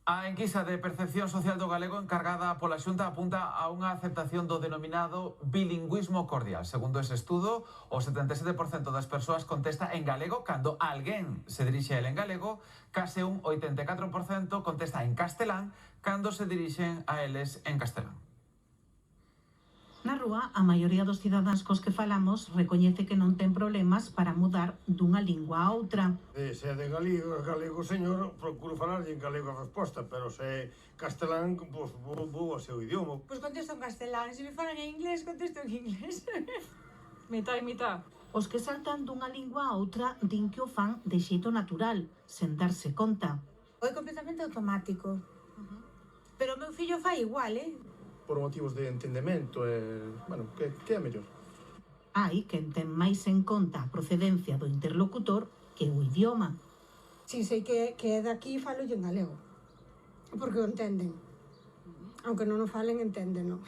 A enquisa de percepción social do galego encargada pola Xunta apunta a unha aceptación do denominado bilingüismo cordial. Segundo ese estudo, o 77% das persoas contesta en galego cando alguén se dirixe a el en galego, case un 84% contesta en castelán cando se dirixen a eles en castelán. Na rúa, a maioría dos cidadáns cos que falamos recoñece que non ten problemas para mudar dunha lingua a outra. Se é de galego, señor, procuro falarlle en galego a resposta, pero se é castelán, pois vou ao seu idioma. Pois contesto en castelán, se me falan en inglés, contesto en inglés. Mitad e mitad. Os que saltan dunha lingua a outra din que o fan de xeito natural, sen darse conta. É completamente automático. Pero o meu fillo fai igual, por motivos de entendemento que é mellor. Hai quen ten máis en conta a procedencia do interlocutor que o idioma. Si sei que é daqui, falo en galego, porque o entenden. Aunque non o falen, enténdeno.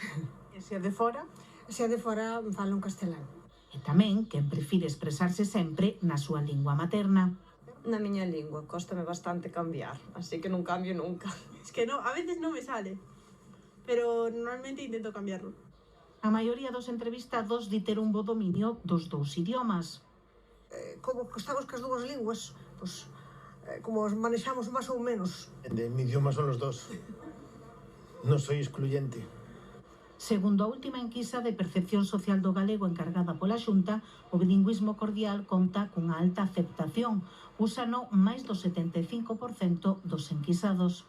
E se é de fora? Se é de fora, falo en castelán. E tamén quen prefire expresarse sempre na súa lingua materna. Na miña lingua, cóstame bastante cambiar, así que non cambio nunca. Es que no, a veces non me sale. Pero normalmente intento cambiarlo. A maioría dos entrevistados di ter un bo dominio dos dous idiomas. Como que estamos cas dúas linguas, pues, como os manexamos máis ou menos. De mi idioma son los dos. Non soy excluyente. Segundo a última enquisa de percepción social do galego encargada pola Xunta, o bilingüismo cordial conta cunha alta aceptación. Úsano máis do 75% dos enquisados.